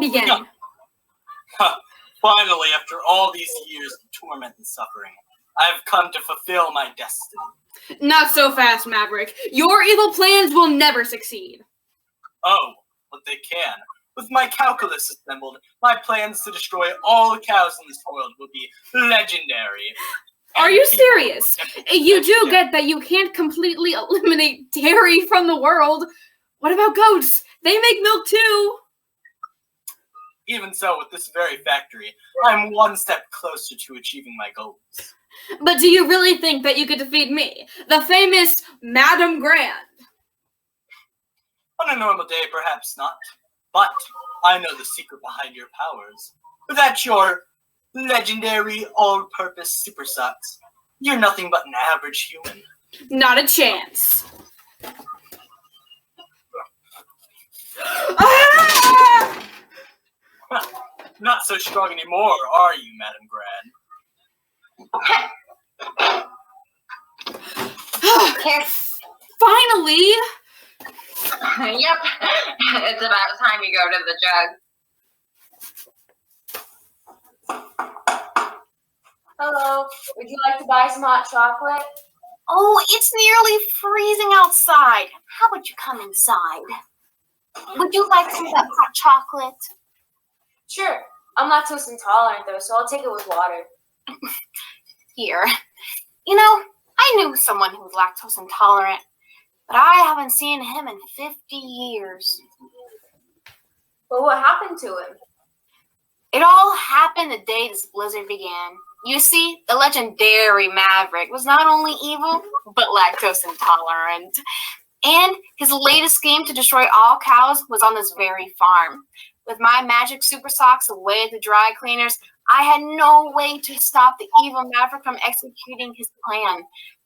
begin. Finally, after all these years of torment and suffering, I have come to fulfill my destiny. Not so fast, Maverick. Your evil plans will never succeed. Oh, but they can. With my calculus assembled, my plans to destroy all the cows in this world will be legendary. Are you serious? You do get that you can't completely eliminate dairy from the world. What about goats? They make milk too. Even so, with this very factory, I'm one step closer to achieving my goals. But do you really think that you could defeat me, the famous Madame Grand? On a normal day, perhaps not. But I know the secret behind your powers. Without your legendary all-purpose super socks, you're nothing but an average human. Not a chance. Ah! Not so strong anymore, are you, Madame Grand? Finally! Yep, it's about time you go to the jug. Hello, would you like to buy some hot chocolate? Oh, it's nearly freezing outside. How about you come inside? Would you like some of that hot chocolate? Sure. I'm lactose intolerant though, so I'll take it with water. Here. You know, I knew someone who was lactose intolerant, but I haven't seen him in 50 years. But what happened to him? It all happened the day this blizzard began. You see, the legendary Maverick was not only evil, but lactose intolerant. And his latest scheme to destroy all cows was on this very farm. With my magic super socks away at the dry cleaners, I had no way to stop the evil Maverick from executing his plan.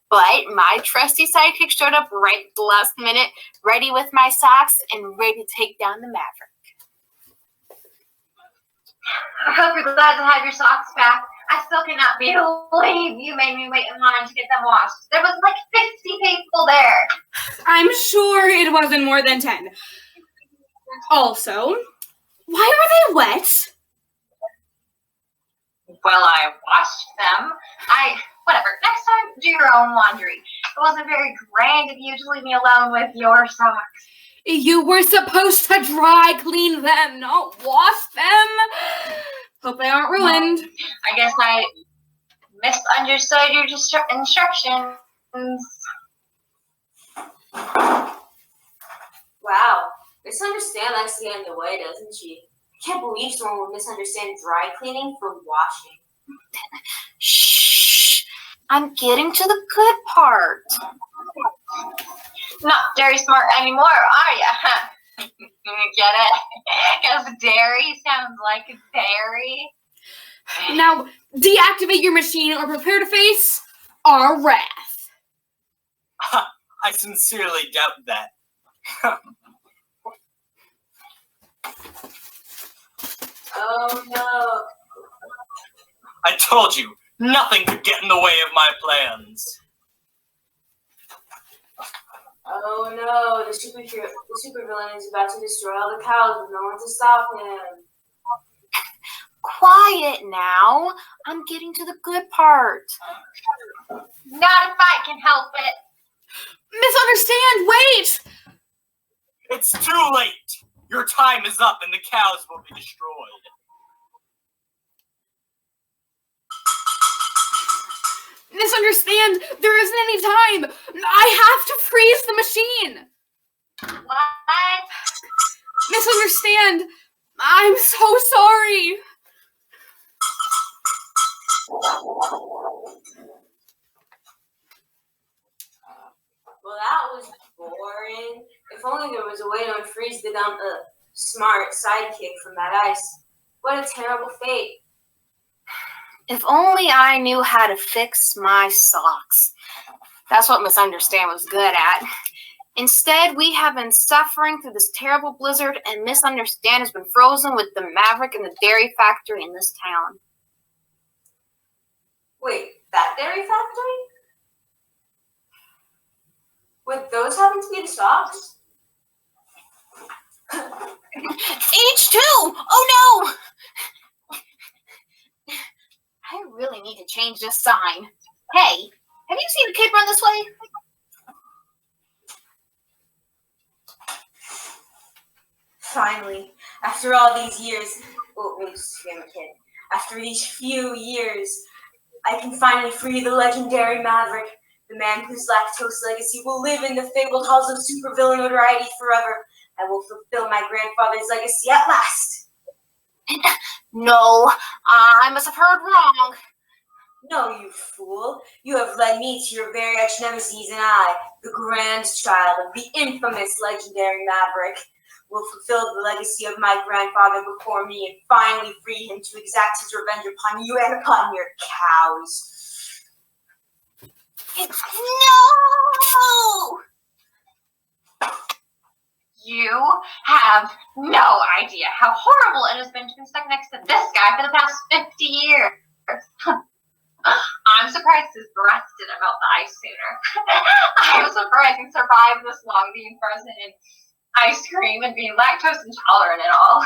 But my trusty sidekick showed up right at the last minute, ready with my socks and ready to take down the Maverick. I hope you're glad to have your socks back. I still cannot believe you made me wait in line to get them washed. There was like 50 people there. I'm sure it wasn't more than 10. Also, why were they wet? Well, I washed them. Whatever. Next time, do your own laundry. It wasn't very grand of you to leave me alone with your socks. You were supposed to dry clean them, not wash them. Hope they aren't ruined. I guess I misunderstood your instructions. Wow. Misunderstand likes to get in the way, doesn't she? I can't believe someone would misunderstand dry cleaning for washing. Shh. I'm getting to the good part. Not very smart anymore, are ya? Get it? Because dairy sounds like dairy. Now, deactivate your machine or prepare to face our wrath. I sincerely doubt that. Oh no. I told you, nothing could get in the way of my plans. Oh no, the super villain is about to destroy all the cows with no one to stop him. Quiet now. I'm getting to the good part. Not if I can help it. Misunderstand, wait! It's too late. Your time is up and the cows will be destroyed. Misunderstand, there isn't any time. I have to freeze the machine. What? Misunderstand, I'm so sorry. Well, that was boring. If only there was a way to unfreeze the dumb, smart sidekick from that ice. What a terrible fate. If only I knew how to fix my socks. That's what Misunderstand was good at. Instead, we have been suffering through this terrible blizzard, and Misunderstand has been frozen with the Maverick and the dairy factory in this town. Wait, that dairy factory? Would those happen to be the socks? Stage 2! Oh change this sign. Hey, have you seen a kid run this way? Finally, after all these years, well, maybe just a kid. After these few years, I can finally free the legendary Maverick, the man whose lactose legacy will live in the fabled halls of supervillain notoriety forever. I will fulfill my grandfather's legacy at last. No, I must have heard wrong. No, you fool. You have led me to your very arch nemesis, and I, the grandchild of the infamous legendary Maverick, will fulfill the legacy of my grandfather before me and finally free him to exact his revenge upon you and upon your cows. No! You have no idea how horrible it has been to be stuck next to this guy for the past 50 years. I'm surprised his breath didn't melt the ice sooner. I'm surprised he survived this long being frozen in ice cream and being lactose intolerant and all.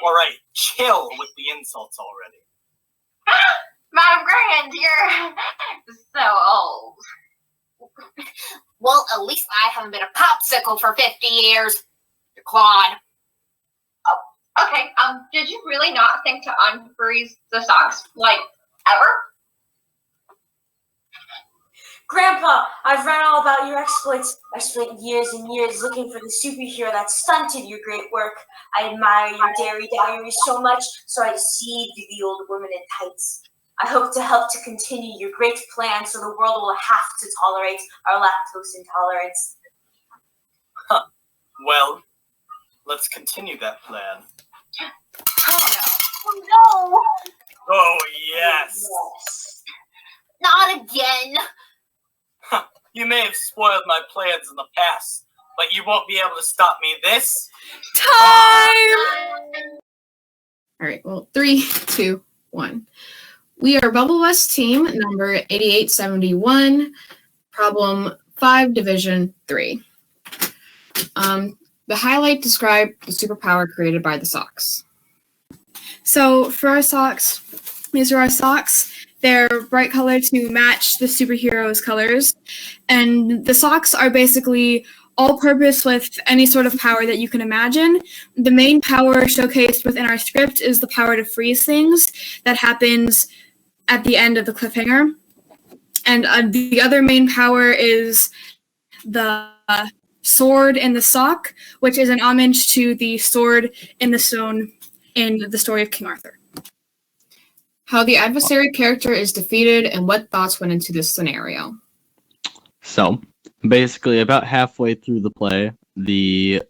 Alright, chill with the insults already. Madam Grand, you're so old. Well, at least I haven't been a popsicle for 50 years. Claude. Okay, did you really not think to unfreeze the socks, like, ever? Grandpa, I've read all about your exploits. I spent years and years looking for the superhero that stunted your great work. I admire your dairy diary so much, so I deceived the old woman in tights. I hope to help to continue your great plan so the world will have to tolerate our lactose intolerance. Huh. Well, let's continue that plan. Oh no! Oh, yes! Not again! You may have spoiled my plans in the past, but you won't be able to stop me this Time! All right, well, 3, 2, 1. We are Bubble West team number 8871, problem 5, division 3. The highlight described the superpower created by the socks. So for our socks, these are our socks. They're bright colored to match the superhero's colors. And the socks are basically all-purpose with any sort of power that you can imagine. The main power showcased within our script is the power to freeze things that happens at the end of the cliffhanger. And the other main power is the sword in the sock, which is an homage to the sword in the stone in the story of King Arthur. How the adversary character is defeated and what thoughts went into this scenario. So, basically, about halfway through the play, the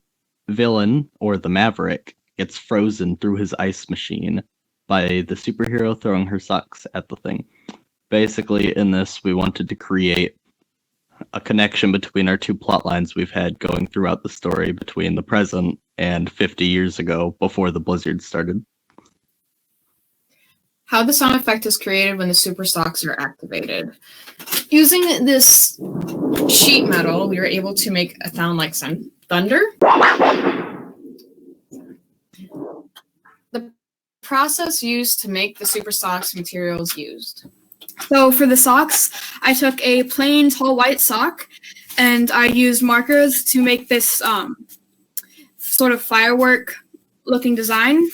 villain, or the Maverick, gets frozen through his ice machine by the superhero throwing her socks at the thing. Basically, in this, we wanted to create a connection between our two plot lines we've had going throughout the story between the present and 50 years ago before the blizzard started. How the sound effect is created when the super socks are activated. Using this sheet metal, we were able to make a sound like thunder. The process used to make the super socks materials used. So for the socks, I took a plain tall white sock and I used markers to make this sort of firework looking design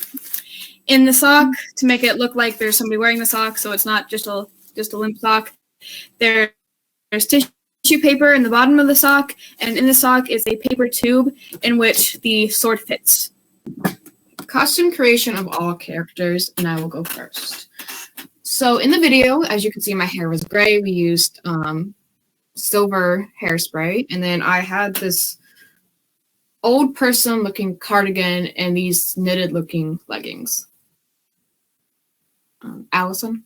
in the sock to make it look like there's somebody wearing the sock, so it's not just a limp sock. There's tissue paper in the bottom of the sock, and in the sock is a paper tube in which the sword fits. Costume creation of all characters, and I will go first. So in the video, as you can see, my hair was gray. We used silver hairspray, and then I had this old person looking cardigan and these knitted looking leggings. Allison?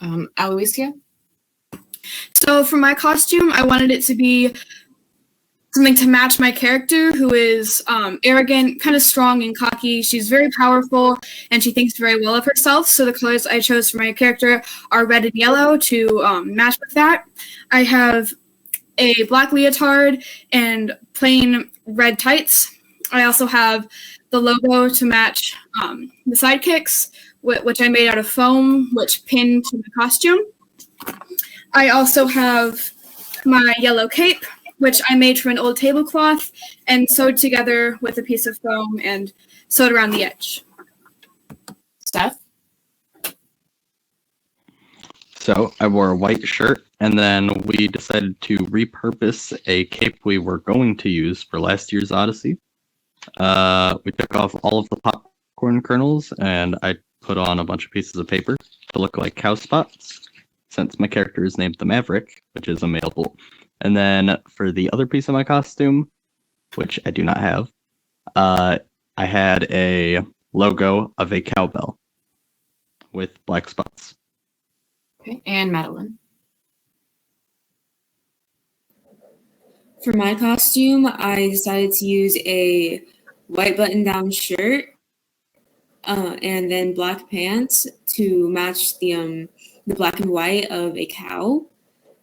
Aloysia? So for my costume, I wanted it to be something to match my character, who is arrogant, kind of strong and cocky. She's very powerful, and she thinks very well of herself. So the colors I chose for my character are red and yellow to match with that. I have a black leotard and plain red tights. I also have the logo to match the sidekicks, which I made out of foam, which pinned to the costume. I also have my yellow cape, which I made from an old tablecloth and sewed together with a piece of foam and sewed around the edge. Steph? So I wore a white shirt, and then we decided to repurpose a cape we were going to use for last year's Odyssey. We took off all of the popcorn kernels, and I put on a bunch of pieces of paper to look like cow spots, since my character is named the Maverick, which is a male bull. And then for the other piece of my costume, which I do not have, I had a logo of a cowbell with black spots. Okay, and Madeline. For my costume, I decided to use a white button-down shirt and then black pants to match the black and white of a cow.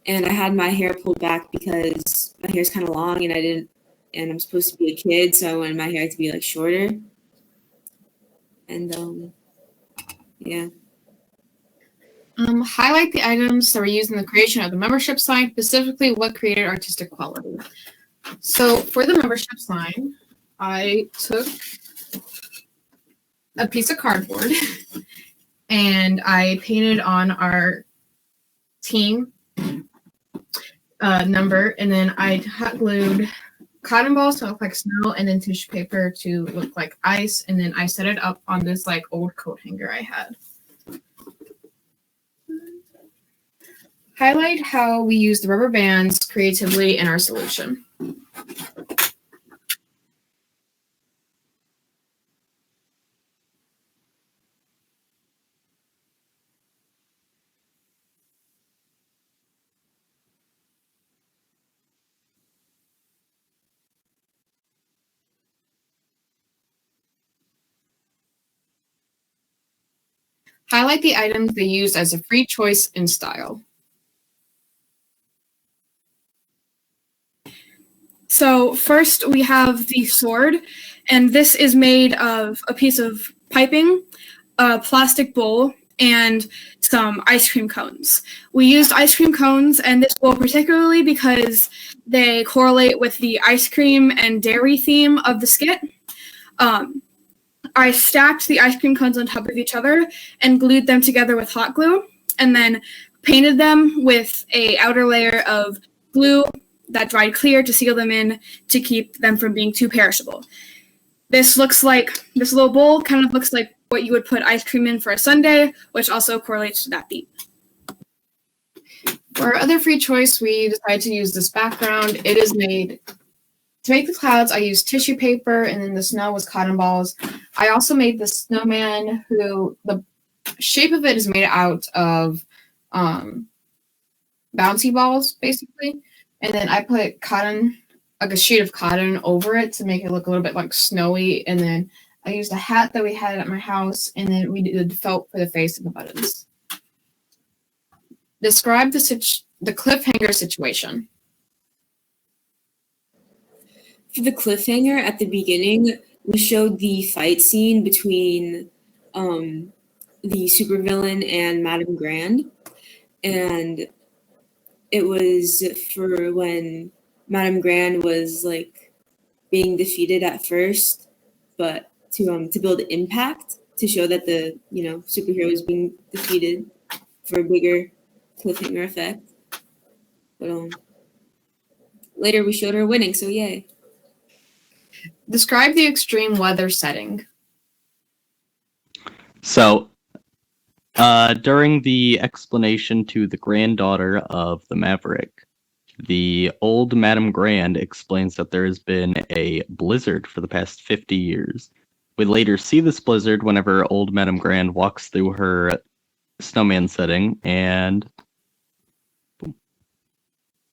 And I had my hair pulled back because my hair's kind of long and I'm supposed to be a kid, so I wanted my hair to be like shorter. And yeah. Highlight the items that were used in the creation of the membership sign, specifically what created artistic quality. So for the membership sign, I took a piece of cardboard and I painted on our team number, and then I hot glued cotton balls to look like snow and then tissue paper to look like ice, and then I set it up on this like old coat hanger I had. Highlight how we use the rubber bands creatively in our solution. Highlight the items they used as a free choice in style. So first we have the sword, and this is made of a piece of piping, a plastic bowl, and some ice cream cones. We used ice cream cones and this bowl particularly because they correlate with the ice cream and dairy theme of the skit. I stacked the ice cream cones on top of each other and glued them together with hot glue, and then painted them with a outer layer of glue that dried clear to seal them in to keep them from being too perishable. This little bowl kind of looks like what you would put ice cream in for a sundae, which also correlates to that theme. For our other free choice, we decided to use this background. It is made, to make the clouds, I used tissue paper, and then the snow was cotton balls. I also made the snowman, who the shape of it is made out of bouncy balls, basically. And then I put cotton, like a sheet of cotton over it to make it look a little bit like snowy. And then I used a hat that we had at my house, and then we did felt for the face and the buttons. Describe the cliffhanger situation. For the cliffhanger at the beginning, we showed the fight scene between the supervillain and Madame Grand, and it was for when Madame Grand was like being defeated at first, but to build impact, to show that the superhero is being defeated for a bigger cliffhanger effect. But later we showed her winning, so yay. Describe the extreme weather setting. So, during the explanation to the granddaughter of the Maverick, the old Madame Grand explains that there has been a blizzard for the past 50 years. We later see this blizzard whenever old Madame Grand walks through her snowman setting, and